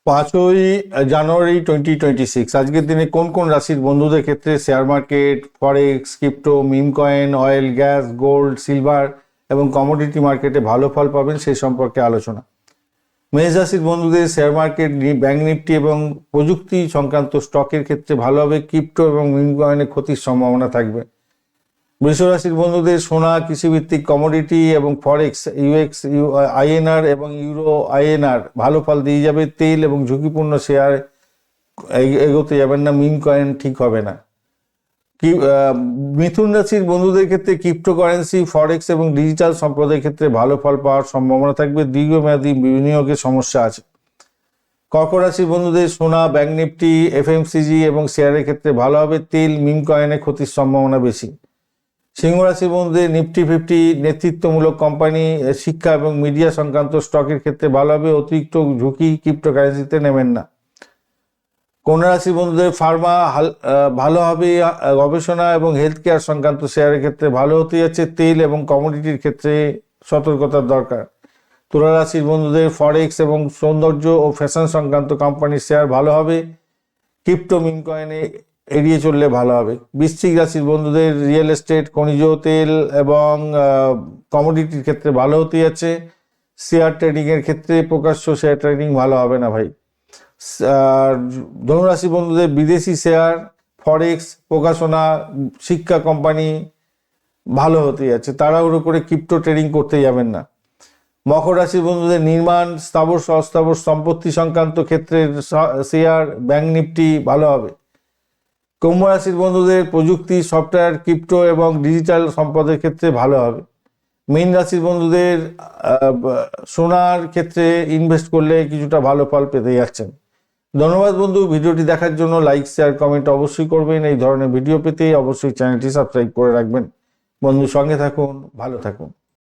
5ই জানুয়ারি 2026 আজকের দিনে কোন কোন রাশির বন্ধুদের ক্ষেত্রে share market, forex, crypto, meme coin, oil, gas, gold, silver এবং কমোডিটি মার্কেটে ভালো ফল পাবেন সেই সম্পর্কে আলোচনা। মেষ রাশির বন্ধুদের শেয়ার মার্কেট, ব্যাংক নিফটি এবং প্রযুক্তি সংক্রান্ত স্টকের ক্ষেত্রে ভালো হবে। ক্রিপ্টো এবং মিম কয়েনে ক্ষতির সম্ভাবনা থাকবে। বৃষ রাশির বন্ধুদের সোনা, কৃষিভিত্তিক কমোডিটি এবং ফরেক্স, ইউএক্স আইএনআর এবং ইউরো আইএনআর ভালো ফল দিয়ে যাবে। তেল এবং ঝুঁকিপূর্ণ শেয়ার এগোতে যাবেন না, মিম কয়েন ঠিক হবে না। মিথুন রাশির বন্ধুদের ক্ষেত্রে ক্রিপ্টোকারেন্সি, ফরেক্স এবং ডিজিটাল সম্পদের ক্ষেত্রে ভালো ফল পাওয়ার সম্ভাবনা থাকবে। দীর্ঘমেয়াদী বিনিয়োগের সমস্যা আছে। কর্কট রাশির বন্ধুদের সোনা, ব্যাংক নিফটি, এফএমসিজি এবং শেয়ারের ক্ষেত্রে ভালো হবে। তেল, মিম কয়েনে ক্ষতির সম্ভাবনা বেশি। সিংহ রাশির বন্ধুদের নিফটি 50, নেতৃত্বমূলক কোম্পানি, শিক্ষা এবং মিডিয়া সংক্রান্ত স্টকের ক্ষেত্রে ভালো হবে। অতিরিক্ত ঝুঁকি ক্রিপ্টোকারেন্সিতে নেবেন না। কন্যা রাশির বন্ধুদের ফার্মা ভালো হবে। গবেষণা এবং হেলথ কেয়ার সংক্রান্ত শেয়ারের ক্ষেত্রে ভালো হতে যাচ্ছে। তেল এবং কমোডিটির ক্ষেত্রে সতর্কতার দরকার। তুলা রাশির বন্ধুদের ফরেক্স এবং সৌন্দর্য ও ফ্যাশন সংক্রান্ত কোম্পানির শেয়ার ভালো হবে। ক্রিপ্টো, মিম কয়েনে এড়িয়ে চললে ভালো হবে। বৃশ্চিক রাশির বন্ধুদের রিয়েল এস্টেট, খনিজ তেল এবং কমোডিটির ক্ষেত্রে ভালো হতে যাচ্ছে। শেয়ার ট্রেডিংয়ের ক্ষেত্রে প্রকাশ্য শেয়ার ট্রেডিং ভালো হবে না ভাই। আর ধনুরাশি বন্ধুদের বিদেশি শেয়ার, ফরেক্স, প্রকাশনা, শিক্ষা কোম্পানি ভালো হতে যাচ্ছে। তাড়াহুড়ো করে ক্রিপ্টো ট্রেডিং করতে যাবেন না। মকর রাশির বন্ধুদের নির্মাণ, স্থাবর অস্থাবর সম্পত্তি সংক্রান্ত ক্ষেত্রে শেয়ার, ব্যাংক নিফটি ভালো হবে। কুম্ভ রাশির বন্ধুদের প্রযুক্তি, সফটওয়্যার, ক্রিপ্টো এবং ডিজিটাল সম্পদের ক্ষেত্রে ভালো হবে। মীন রাশির বন্ধুদের সোনার ক্ষেত্রে ইনভেস্ট করলে কিছুটা ভালো ফল পেতে যাচ্ছেন। ধন্যবাদ বন্ধু, ভিডিওটি দেখার জন্য। লাইক, শেয়ার, কমেন্ট অবশ্যই করবেন। এই ধরনের ভিডিও পেতে অবশ্যই চ্যানেলটি সাবস্ক্রাইব করে রাখবেন। বন্ধু সঙ্গে থাকুন, ভালো থাকুন।